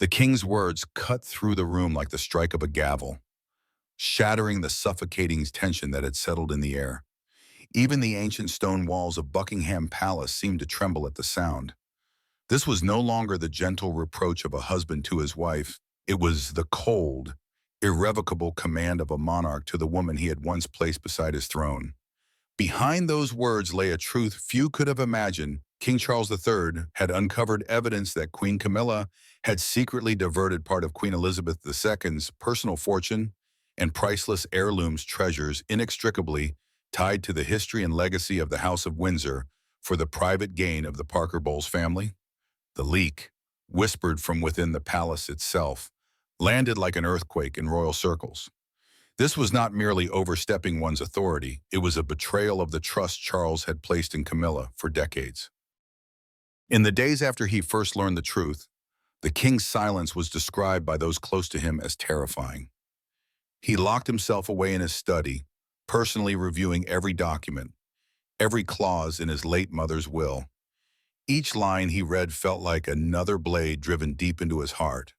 The king's words cut through the room like the strike of a gavel, shattering the suffocating tension that had settled in the air. Even the ancient stone walls of Buckingham Palace seemed to tremble at the sound. This was no longer the gentle reproach of a husband to his wife. It was the cold, irrevocable command of a monarch to the woman he had once placed beside his throne. Behind those words lay a truth few could have imagined. King Charles III had uncovered evidence that Queen Camilla had secretly diverted part of Queen Elizabeth II's personal fortune and priceless heirlooms treasures inextricably tied to the history and legacy of the House of Windsor for the private gain of the Parker Bowles family. The leak, whispered from within the palace itself, landed like an earthquake in royal circles. This was not merely overstepping one's authority, it was a betrayal of the trust Charles had placed in Camilla for decades. In the days after he first learned the truth, the king's silence was described by those close to him as terrifying. He locked himself away in his study, personally reviewing every document, every clause in his late mother's will. Each line he read felt like another blade driven deep into his heart.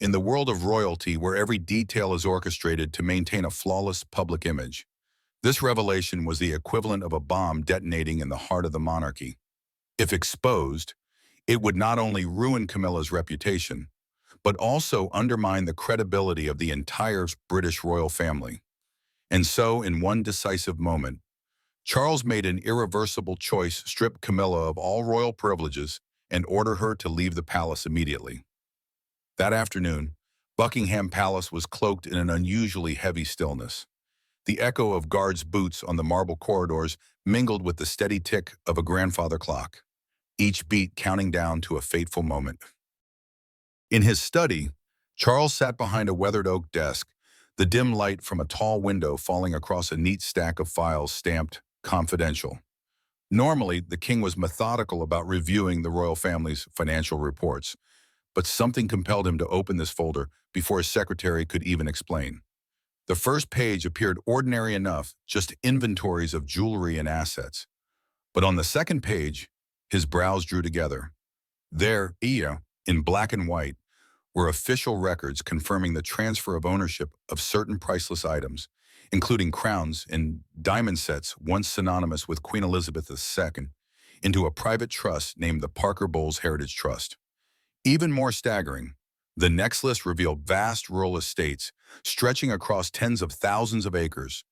In the world of royalty, where every detail is orchestrated to maintain a flawless public image, this revelation was the equivalent of a bomb detonating in the heart of the monarchy. If exposed, it would not only ruin Camilla's reputation, but also undermine the credibility of the entire British royal family. And so, in one decisive moment, Charles made an irreversible choice: strip Camilla of all royal privileges and order her to leave the palace immediately. That afternoon, Buckingham Palace was cloaked in an unusually heavy stillness. The echo of guards' boots on the marble corridors mingled with the steady tick of a grandfather clock, each beat counting down to a fateful moment. In his study, Charles sat behind a weathered oak desk, the dim light from a tall window falling across a neat stack of files stamped "Confidential." Normally, the king was methodical about reviewing the royal family's financial reports, but something compelled him to open this folder before his secretary could even explain. The first page appeared ordinary enough, just inventories of jewelry and assets. But on the second page, his brows drew together. There, in black and white, were official records confirming the transfer of ownership of certain priceless items, including crowns and diamond sets once synonymous with Queen Elizabeth II, into a private trust named the Parker Bowles Heritage Trust. Even more staggering, the next list revealed vast rural estates stretching across tens of thousands of acres,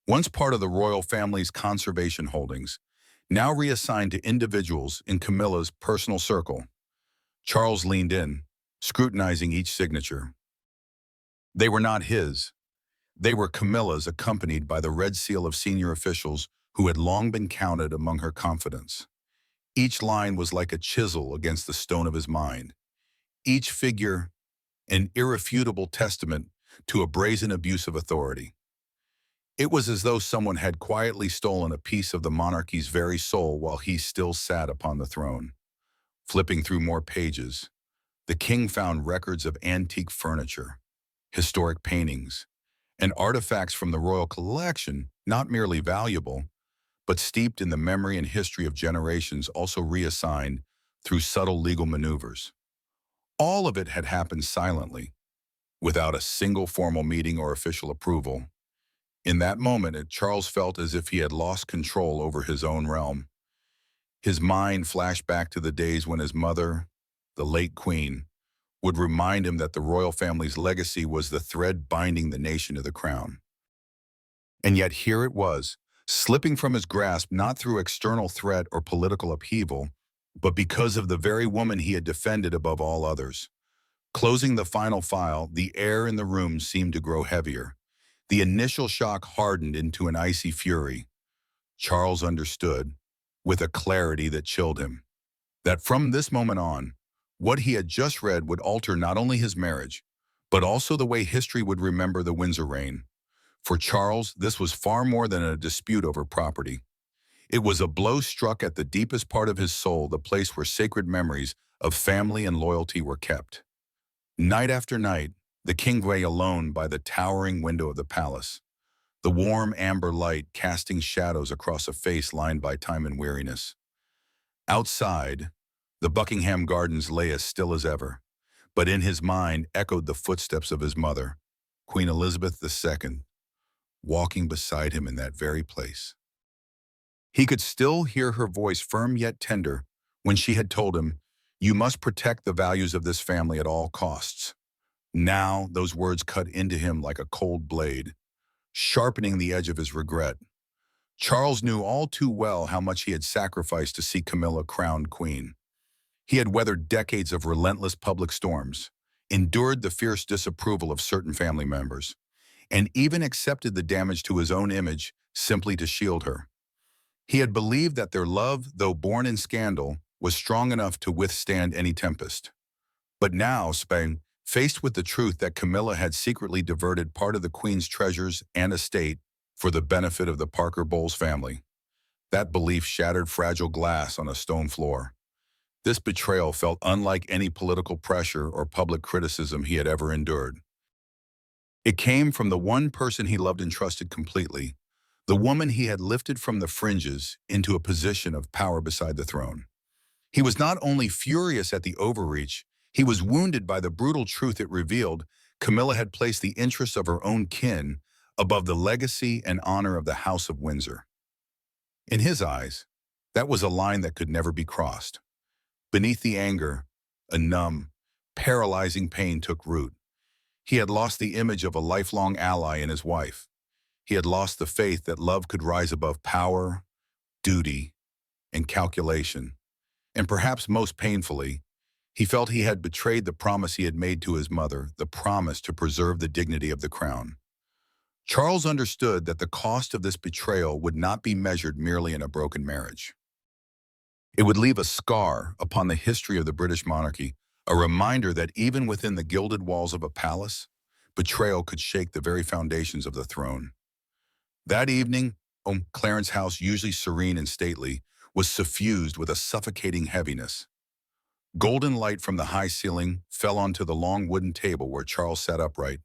once part of the royal family's conservation holdings, now reassigned to individuals in Camilla's personal circle. Charles leaned in, scrutinizing each signature. They were not his. They were Camilla's, accompanied by the red seal of senior officials who had long been counted among her confidants. Each line was like a chisel against the stone of his mind. Each figure, an irrefutable testament to a brazen abuse of authority. It was as though someone had quietly stolen a piece of the monarchy's very soul while he still sat upon the throne. Flipping through more pages, the king found records of antique furniture, historic paintings, and artifacts from the royal collection, not merely valuable, but steeped in the memory and history of generations, also reassigned through subtle legal maneuvers. All of it had happened silently, without a single formal meeting or official approval. In that moment, Charles felt as if he had lost control over his own realm. His mind flashed back to the days when his mother, the late queen, would remind him that the royal family's legacy was the thread binding the nation to the crown. And yet here it was, slipping from his grasp not through external threat or political upheaval, but because of the very woman he had defended above all others. Closing the final file, the air in the room seemed to grow heavier. The initial shock hardened into an icy fury. Charles understood, with a clarity that chilled him, that from this moment on, what he had just read would alter not only his marriage, but also the way history would remember the Windsor reign. For Charles, this was far more than a dispute over property. It was a blow struck at the deepest part of his soul, the place where sacred memories of family and loyalty were kept. Night after night, the king lay alone by the towering window of the palace, the warm amber light casting shadows across a face lined by time and weariness. Outside, the Buckingham Gardens lay as still as ever, but in his mind echoed the footsteps of his mother, Queen Elizabeth II, walking beside him in that very place. He could still hear her voice, firm yet tender, when she had told him, "You must protect the values of this family at all costs." Now those words cut into him like a cold blade, sharpening the edge of his regret. Charles knew all too well how much he had sacrificed to see Camilla crowned queen. He had weathered decades of relentless public storms, endured the fierce disapproval of certain family members, and even accepted the damage to his own image simply to shield her. He had believed that their love, though born in scandal, was strong enough to withstand any tempest. But now, Spain, faced with the truth that Camilla had secretly diverted part of the Queen's treasures and estate for the benefit of the Parker Bowles family, that belief shattered fragile glass on a stone floor. This betrayal felt unlike any political pressure or public criticism he had ever endured. It came from the one person he loved and trusted completely, the woman he had lifted from the fringes into a position of power beside the throne. He was not only furious at the overreach, he was wounded by the brutal truth it revealed. Camilla had placed the interests of her own kin above the legacy and honor of the House of Windsor. In his eyes, that was a line that could never be crossed. Beneath the anger, a numb, paralyzing pain took root. He had lost the image of a lifelong ally in his wife. He had lost the faith that love could rise above power, duty, and calculation. And perhaps most painfully, he felt he had betrayed the promise he had made to his mother, the promise to preserve the dignity of the crown. Charles understood that the cost of this betrayal would not be measured merely in a broken marriage. It would leave a scar upon the history of the British monarchy, a reminder that even within the gilded walls of a palace, betrayal could shake the very foundations of the throne. That evening, Clarence House, usually serene and stately, was suffused with a suffocating heaviness. Golden light from the high ceiling fell onto the long wooden table where Charles sat upright,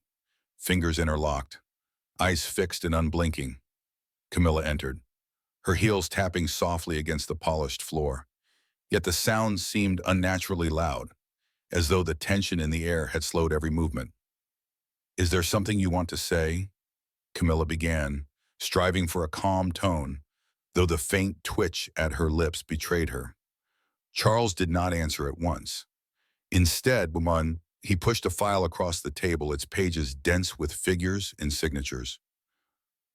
fingers interlocked, eyes fixed and unblinking. Camilla entered, her heels tapping softly against the polished floor. Yet the sound seemed unnaturally loud, as though the tension in the air had slowed every movement. "Is there something you want to say?" Camilla began, striving for a calm tone, though the faint twitch at her lips betrayed her. Charles did not answer at once. Instead, he pushed a file across the table, its pages dense with figures and signatures.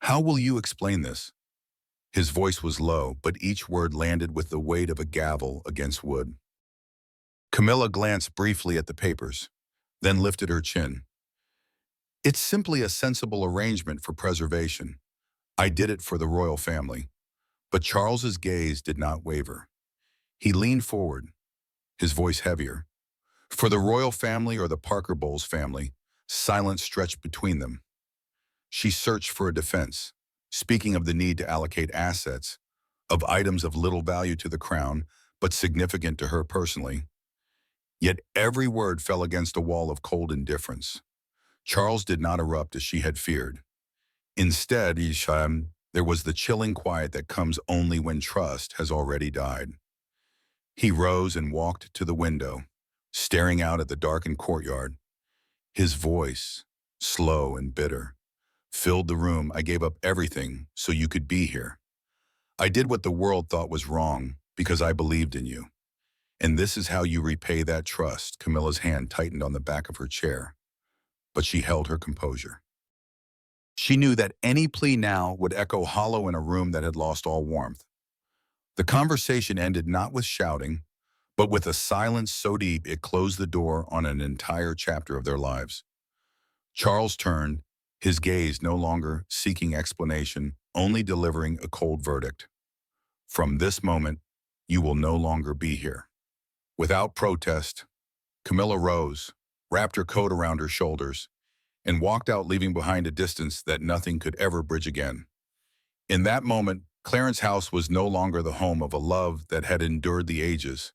"How will you explain this?" His voice was low, but each word landed with the weight of a gavel against wood. Camilla glanced briefly at the papers, then lifted her chin. "It's simply a sensible arrangement for preservation. I did it for the royal family." But Charles's gaze did not waver. He leaned forward, his voice heavier. "For the royal family or the Parker Bowles family?" Silence stretched between them. She searched for a defense, speaking of the need to allocate assets, of items of little value to the crown, but significant to her personally. Yet every word fell against a wall of cold indifference. Charles did not erupt as she had feared. Instead, there was the chilling quiet that comes only when trust has already died. He rose and walked to the window, staring out at the darkened courtyard. His voice, slow and bitter, filled the room. "I gave up everything so you could be here. I did what the world thought was wrong because I believed in you. And this is how you repay that trust." Camilla's hand tightened on the back of her chair, but she held her composure. She knew that any plea now would echo hollow in a room that had lost all warmth. The conversation ended not with shouting, but with a silence so deep it closed the door on an entire chapter of their lives. Charles turned, his gaze no longer seeking explanation, only delivering a cold verdict. "From this moment, you will no longer be here." Without protest, Camilla rose, wrapped her coat around her shoulders, and walked out, leaving behind a distance that nothing could ever bridge again. In that moment, Clarence House was no longer the home of a love that had endured the ages.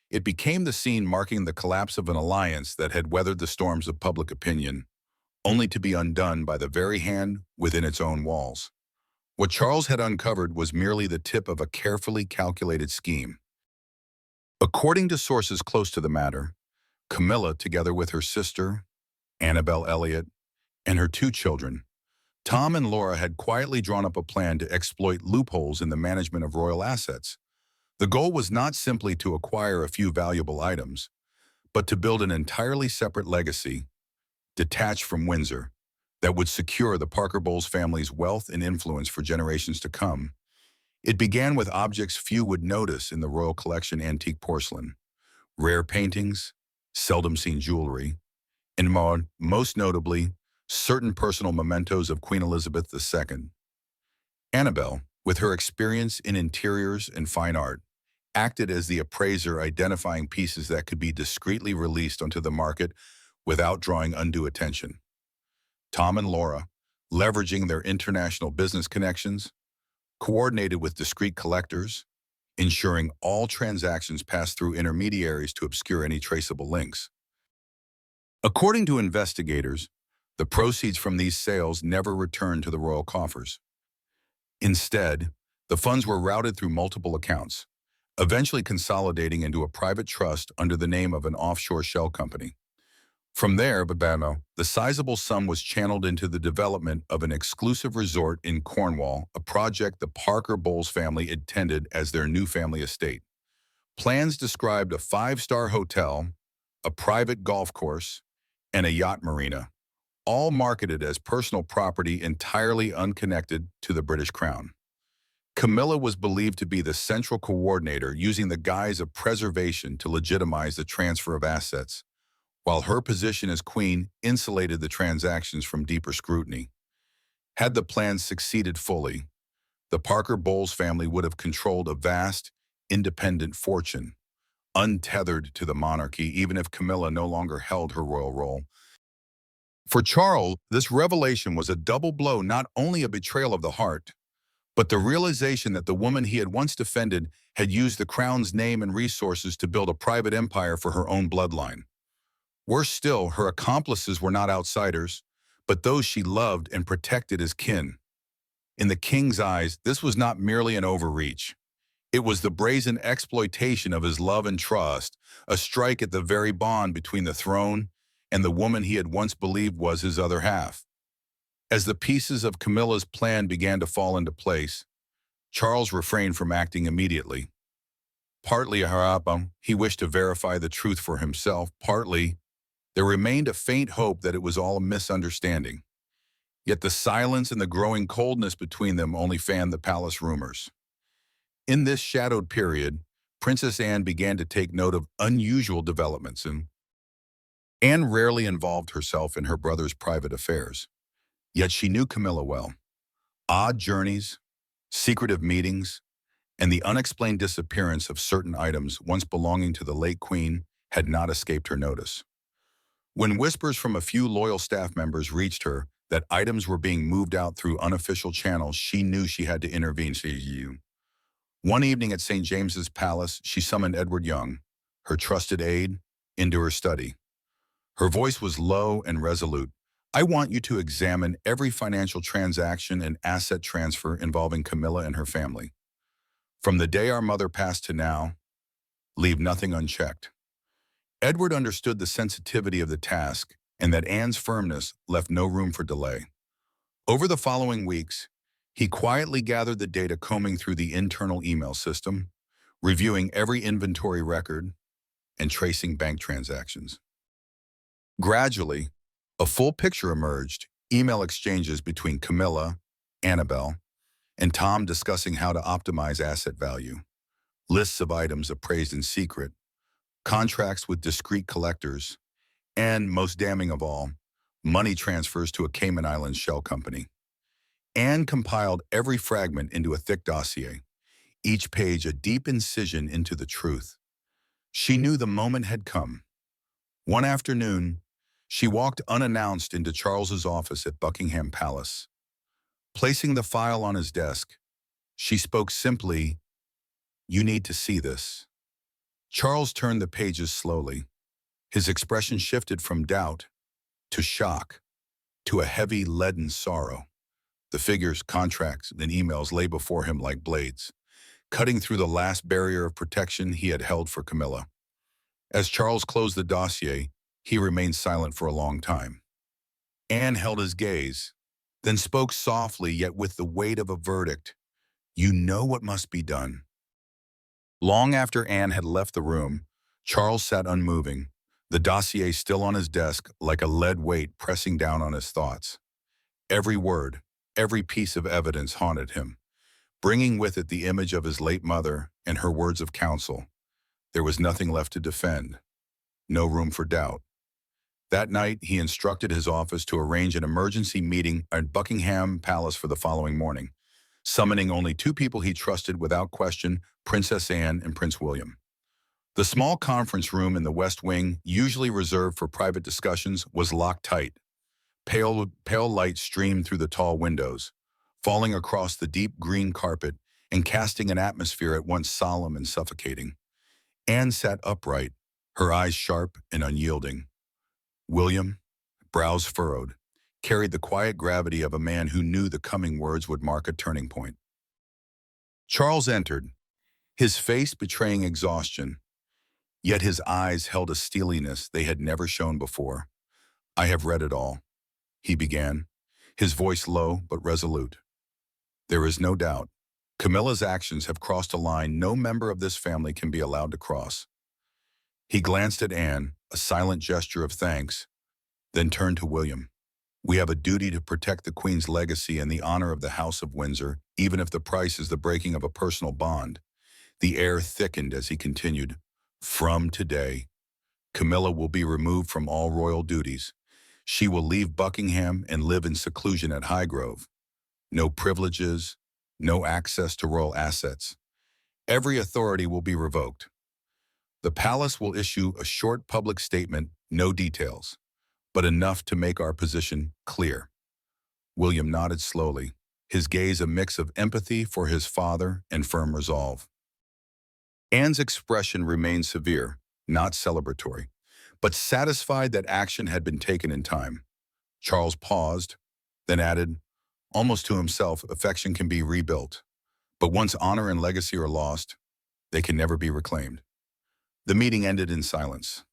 It became the scene marking the collapse of an alliance that had weathered the storms of public opinion, only to be undone by the very hand within its own walls. What Charles had uncovered was merely the tip of a carefully calculated scheme. According to sources close to the matter, Camilla, together with her sister, Annabelle Elliott, and her two children, Tom and Laura, had quietly drawn up a plan to exploit loopholes in the management of royal assets. The goal was not simply to acquire a few valuable items, but to build an entirely separate legacy, detached from Windsor, that would secure the Parker Bowles family's wealth and influence for generations to come. It began with objects few would notice in the royal collection: antique porcelain, rare paintings, seldom seen jewelry, and most notably, certain personal mementos of Queen Elizabeth II. Annabelle, with her experience in interiors and fine art, acted as the appraiser, identifying pieces that could be discreetly released onto the market without drawing undue attention. Tom and Laura, leveraging their international business connections, coordinated with discreet collectors, ensuring all transactions pass through intermediaries to obscure any traceable links. According to investigators, the proceeds from these sales never returned to the royal coffers. Instead, the funds were routed through multiple accounts, eventually consolidating into a private trust under the name of an offshore shell company. From there, the sizable sum was channeled into the development of an exclusive resort in Cornwall, a project the Parker Bowles family intended as their new family estate. Plans described a five-star hotel, a private golf course, and a yacht marina, all marketed as personal property entirely unconnected to the British Crown. Camilla was believed to be the central coordinator, using the guise of preservation to legitimize the transfer of assets, while her position as queen insulated the transactions from deeper scrutiny. Had the plan succeeded fully, the Parker Bowles family would have controlled a vast, independent fortune, untethered to the monarchy, even if Camilla no longer held her royal role. For Charles, this revelation was a double blow: not only a betrayal of the heart, but the realization that the woman he had once defended had used the crown's name and resources to build a private empire for her own bloodline. Worse still, her accomplices were not outsiders, but those she loved and protected as kin. In the king's eyes, this was not merely an overreach. It was the brazen exploitation of his love and trust, a strike at the very bond between the throne and the woman he had once believed was his other half. As the pieces of Camilla's plan began to fall into place, Charles refrained from acting immediately. Partly he wished to verify the truth for himself, partly there remained a faint hope that it was all a misunderstanding. Yet the silence and the growing coldness between them only fanned the palace rumors. In this shadowed period, Princess Anne began to take note of unusual developments, and Anne rarely involved herself in her brother's private affairs. Yet she knew Camilla well. Odd journeys, secretive meetings, and the unexplained disappearance of certain items once belonging to the late queen had not escaped her notice. When whispers from a few loyal staff members reached her that items were being moved out through unofficial channels, she knew she had to intervene. One evening at St. James's Palace, she summoned Edward Young, her trusted aide, into her study. Her voice was low and resolute. "I want you to examine every financial transaction and asset transfer involving Camilla and her family. From the day our mother passed to now, leave nothing unchecked." Edward understood the sensitivity of the task and that Anne's firmness left no room for delay. Over the following weeks, he quietly gathered the data, combing through the internal email system, reviewing every inventory record, and tracing bank transactions. Gradually, a full picture emerged: email exchanges between Camilla, Annabelle, and Tom discussing how to optimize asset value, lists of items appraised in secret, contracts with discreet collectors, and, most damning of all, money transfers to a Cayman Islands shell company. Anne compiled every fragment into a thick dossier, each page a deep incision into the truth. She knew the moment had come. One afternoon, she walked unannounced into Charles's office at Buckingham Palace. Placing the file on his desk, she spoke simply, "You need to see this." Charles turned the pages slowly. His expression shifted from doubt to shock to a heavy, leaden sorrow. The figures, contracts, and emails lay before him like blades, cutting through the last barrier of protection he had held for Camilla. As Charles closed the dossier, he remained silent for a long time. Anne held his gaze, then spoke softly yet with the weight of a verdict. You know what must be done. Long after Anne had left the room, Charles sat unmoving, the dossier still on his desk like a lead weight pressing down on his thoughts. Every word, every piece of evidence haunted him, bringing with it the image of his late mother and her words of counsel. There was nothing left to defend, no room for doubt. That night, he instructed his office to arrange an emergency meeting at Buckingham Palace for the following morning, summoning only two people he trusted without question, Princess Anne and Prince William. The small conference room in the West Wing, usually reserved for private discussions, was locked tight. Pale light streamed through the tall windows, falling across the deep green carpet and casting an atmosphere at once solemn and suffocating. Anne sat upright, her eyes sharp and unyielding. William, brows furrowed, carried the quiet gravity of a man who knew the coming words would mark a turning point. Charles entered, his face betraying exhaustion, yet his eyes held a steeliness they had never shown before. I have read it all, he began, his voice low but resolute. There is no doubt. Camilla's actions have crossed a line no member of this family can be allowed to cross. He glanced at Anne, a silent gesture of thanks, then turned to William. We have a duty to protect the Queen's legacy and the honor of the House of Windsor, even if the price is the breaking of a personal bond. The air thickened as he continued. From today, Camilla will be removed from all royal duties. She will leave Buckingham and live in seclusion at Highgrove. No privileges, no access to royal assets. Every authority will be revoked. The palace will issue a short public statement, no details, but enough to make our position clear. William nodded slowly, his gaze a mix of empathy for his father and firm resolve. Anne's expression remained severe, not celebratory, but satisfied that action had been taken in time. Charles paused, then added, almost to himself, affection can be rebuilt, but once honor and legacy are lost, they can never be reclaimed. The meeting ended in silence.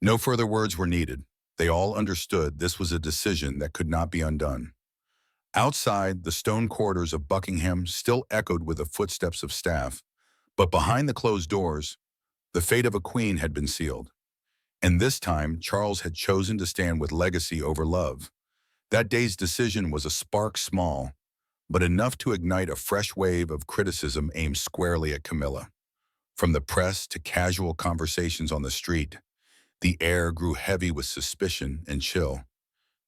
No further words were needed. They all understood this was a decision that could not be undone. Outside, the stone corridors of Buckingham still echoed with the footsteps of staff, but behind the closed doors, the fate of a queen had been sealed. And this time, Charles had chosen to stand with legacy over love. That day's decision was a spark small, but enough to ignite a fresh wave of criticism aimed squarely at Camilla. From the press to casual conversations on the street, the air grew heavy with suspicion and chill.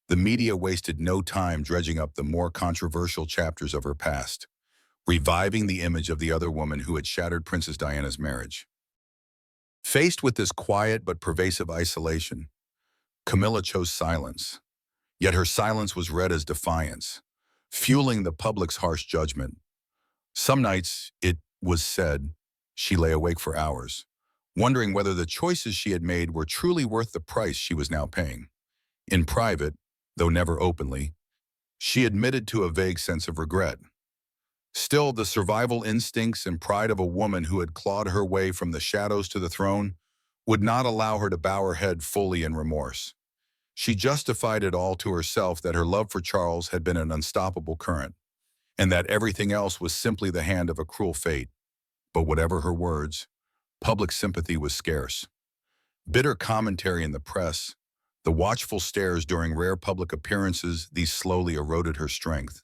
The media wasted no time dredging up the more controversial chapters of her past, reviving the image of the other woman who had shattered Princess Diana's marriage. Faced with this quiet but pervasive isolation, Camilla chose silence. Yet her silence was read as defiance, fueling the public's harsh judgment. Some nights, it was said, she lay awake for hours, wondering whether the choices she had made were truly worth the price she was now paying. In private, though never openly, she admitted to a vague sense of regret. Still, the survival instincts and pride of a woman who had clawed her way from the shadows to the throne would not allow her to bow her head fully in remorse. She justified it all to herself that her love for Charles had been an unstoppable current, and that everything else was simply the hand of a cruel fate. But whatever her words, public sympathy was scarce. Bitter commentary in the press, the watchful stares during rare public appearances, these slowly eroded her strength.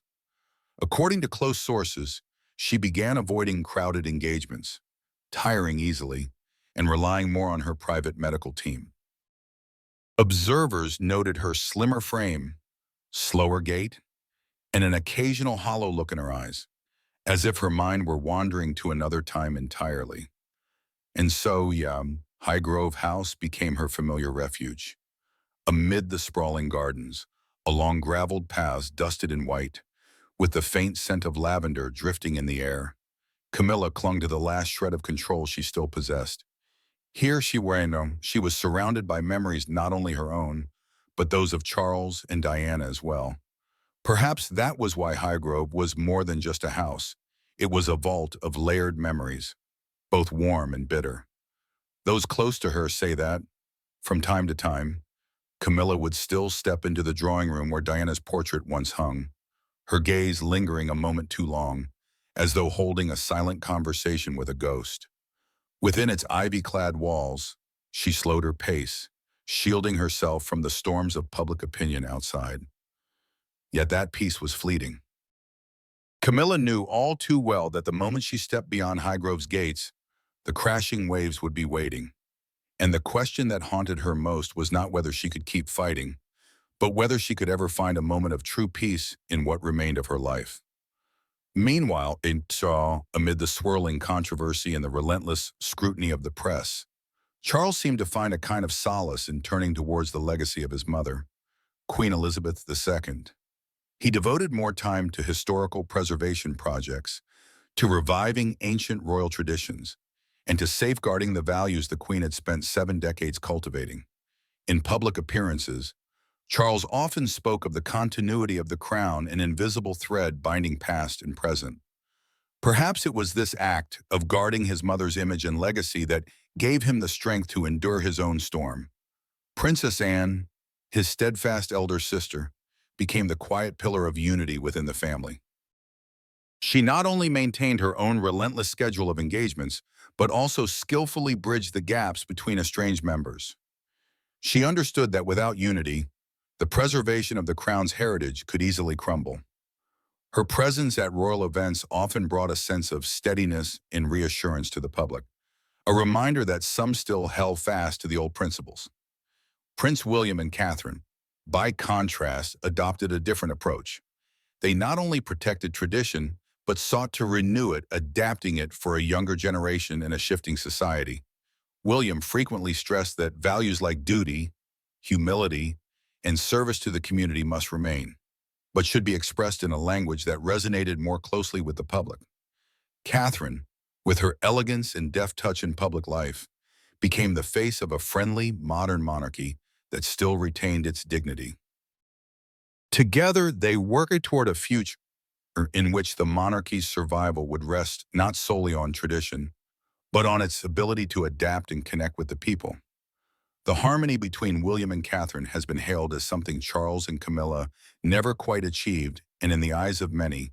According to close sources, she began avoiding crowded engagements, tiring easily, and relying more on her private medical team. Observers noted her slimmer frame, slower gait, and an occasional hollow look in her eyes, as if her mind were wandering to another time entirely. And so, Highgrove House became her familiar refuge. Amid the sprawling gardens, along graveled paths dusted in white, with the faint scent of lavender drifting in the air, Camilla clung to the last shred of control she still possessed. Here she was surrounded by memories not only her own, but those of Charles and Diana as well. Perhaps that was why Highgrove was more than just a house. It was a vault of layered memories, both warm and bitter. Those close to her say that, from time to time, Camilla would still step into the drawing room where Diana's portrait once hung, her gaze lingering a moment too long, as though holding a silent conversation with a ghost. Within its ivy-clad walls, she slowed her pace, shielding herself from the storms of public opinion outside. Yet that peace was fleeting. Camilla knew all too well that the moment she stepped beyond Highgrove's gates, the crashing waves would be waiting. And the question that haunted her most was not whether she could keep fighting, but whether she could ever find a moment of true peace in what remained of her life. Meanwhile, in Shaw, amid the swirling controversy and the relentless scrutiny of the press, Charles seemed to find a kind of solace in turning towards the legacy of his mother, Queen Elizabeth II. He devoted more time to historical preservation projects, to reviving ancient royal traditions, and to safeguarding the values the Queen had spent 7 decades cultivating. In public appearances, Charles often spoke of the continuity of the crown, an invisible thread binding past and present. Perhaps it was this act of guarding his mother's image and legacy that gave him the strength to endure his own storm. Princess Anne, his steadfast elder sister, became the quiet pillar of unity within the family. She not only maintained her own relentless schedule of engagements, but also skillfully bridged the gaps between estranged members. She understood that without unity, the preservation of the crown's heritage could easily crumble. Her presence at royal events often brought a sense of steadiness and reassurance to the public, a reminder that some still held fast to the old principles. Prince William and Catherine, by contrast, adopted a different approach. They not only protected tradition, but sought to renew it, adapting it for a younger generation in a shifting society. William frequently stressed that values like duty, humility, and service to the community must remain, but should be expressed in a language that resonated more closely with the public. Catherine, with her elegance and deft touch in public life, became the face of a friendly, modern monarchy that still retained its dignity. Together, they worked toward a future in which the monarchy's survival would rest not solely on tradition, but on its ability to adapt and connect with the people. The harmony between William and Catherine has been hailed as something Charles and Camilla never quite achieved, and in the eyes of many,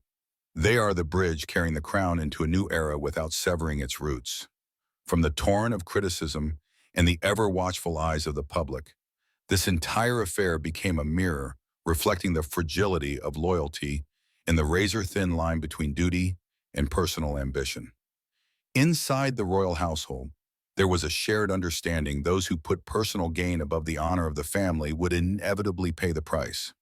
they are the bridge carrying the crown into a new era without severing its roots. From the torrent of criticism and the ever-watchful eyes of the public, this entire affair became a mirror reflecting the fragility of loyalty and the razor-thin line between duty and personal ambition. Inside the royal household, there was a shared understanding those who put personal gain above the honor of the family would inevitably pay the price.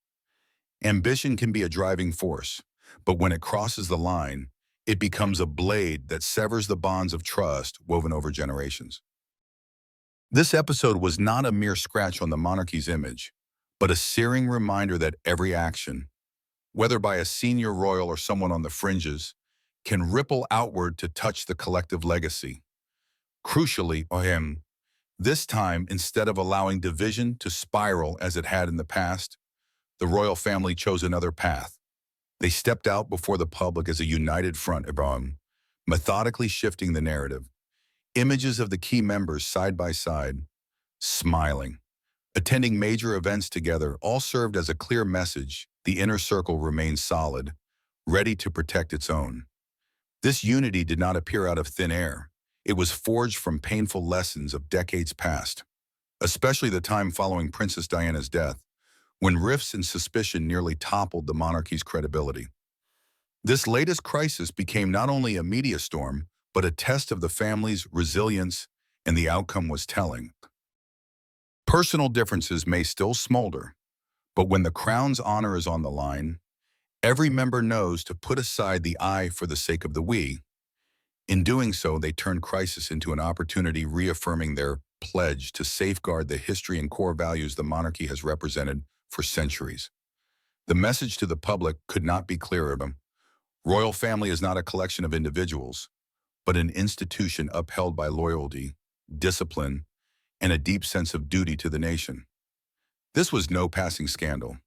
Ambition can be a driving force, but when it crosses the line, it becomes a blade that severs the bonds of trust woven over generations. This episode was not a mere scratch on the monarchy's image, but a searing reminder that every action, whether by a senior royal or someone on the fringes, can ripple outward to touch the collective legacy. Crucially, this time, instead of allowing division to spiral as it had in the past, the royal family chose another path. They stepped out before the public as a united front, methodically shifting the narrative. Images of the key members side by side, smiling, attending major events together, all served as a clear message: the inner circle remains solid, ready to protect its own. This unity did not appear out of thin air. It was forged from painful lessons of decades past, especially the time following Princess Diana's death, when rifts and suspicion nearly toppled the monarchy's credibility. This latest crisis became not only a media storm, but a test of the family's resilience, and the outcome was telling. Personal differences may still smolder, but when the crown's honor is on the line, every member knows to put aside the I for the sake of the we. In doing so, they turn crisis into an opportunity, reaffirming their pledge to safeguard the history and core values the monarchy has represented for centuries. The message to the public could not be clearer. Royal family is not a collection of individuals, but an institution upheld by loyalty, discipline, and a deep sense of duty to the nation. This was no passing scandal.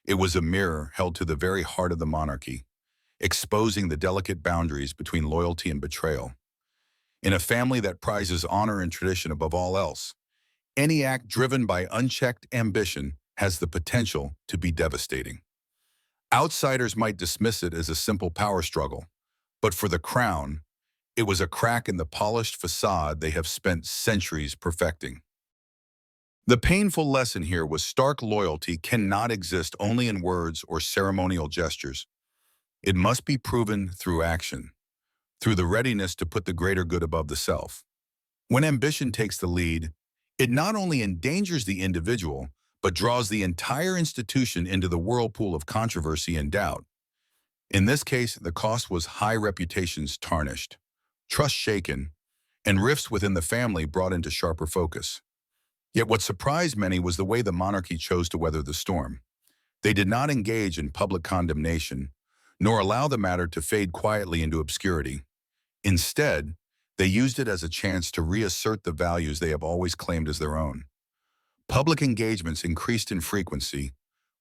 It was a mirror held to the very heart of the monarchy, exposing the delicate boundaries between loyalty and betrayal. In a family that prizes honor and tradition above all else, any act driven by unchecked ambition has the potential to be devastating. Outsiders might dismiss it as a simple power struggle, but for the crown, it was a crack in the polished facade they have spent centuries perfecting. The painful lesson here was stark loyalty cannot exist only in words or ceremonial gestures. It must be proven through action, through the readiness to put the greater good above the self. When ambition takes the lead, it not only endangers the individual, but draws the entire institution into the whirlpool of controversy and doubt. In this case, the cost was high reputations tarnished, trust shaken, and rifts within the family brought into sharper focus. Yet what surprised many was the way the monarchy chose to weather the storm. They did not engage in public condemnation, nor allow the matter to fade quietly into obscurity. Instead, they used it as a chance to reassert the values they have always claimed as their own. Public engagements increased in frequency,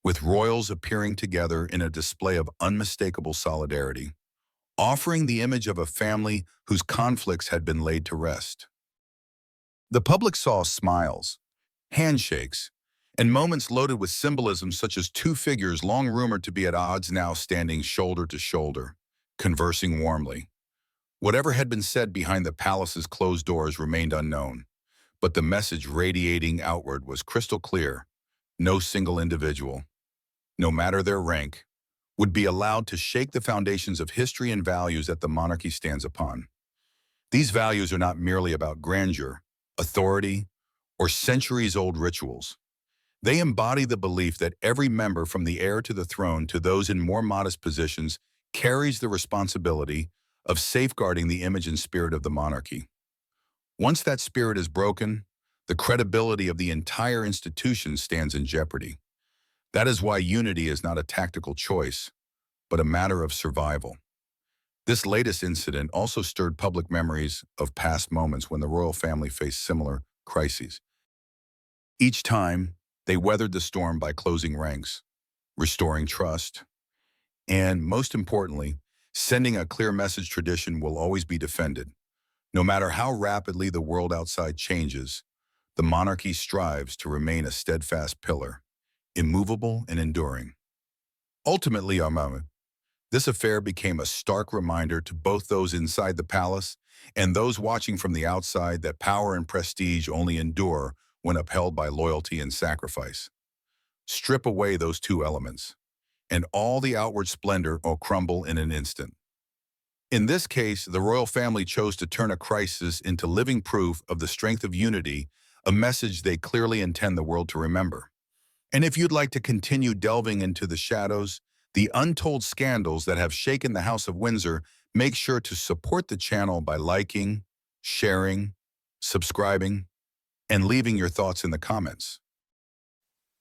with royals appearing together in a display of unmistakable solidarity, offering the image of a family whose conflicts had been laid to rest. The public saw smiles, handshakes, and moments loaded with symbolism such as two figures long rumored to be at odds now standing shoulder to shoulder, conversing warmly. Whatever had been said behind the palace's closed doors remained unknown, but the message radiating outward was crystal clear. No single individual, no matter their rank, would be allowed to shake the foundations of history and values that the monarchy stands upon. These values are not merely about grandeur, authority, or centuries-old rituals. They embody the belief that every member, from the heir to the throne to those in more modest positions, carries the responsibility of safeguarding the image and spirit of the monarchy. Once that spirit is broken, the credibility of the entire institution stands in jeopardy. That is why unity is not a tactical choice, but a matter of survival. This latest incident also stirred public memories of past moments when the royal family faced similar crises. Each time, they weathered the storm by closing ranks, restoring trust, and, most importantly, sending a clear message: tradition will always be defended. No matter how rapidly the world outside changes, the monarchy strives to remain a steadfast pillar, immovable and enduring. Ultimately, this affair became a stark reminder to both those inside the palace and those watching from the outside that power and prestige only endure when upheld by loyalty and sacrifice. Strip away those two elements, and all the outward splendor will crumble in an instant. In this case, the royal family chose to turn a crisis into living proof of the strength of unity, a message they clearly intend the world to remember. And if you'd like to continue delving into the shadows, the untold scandals that have shaken the House of Windsor, make sure to support the channel by liking, sharing, subscribing, and leaving your thoughts in the comments.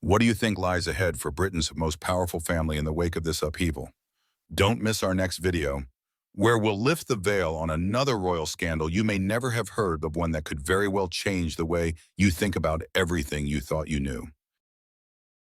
What do you think lies ahead for Britain's most powerful family in the wake of this upheaval? Don't miss our next video, where we'll lift the veil on another royal scandal you may never have heard of, one that could very well change the way you think about everything you thought you knew.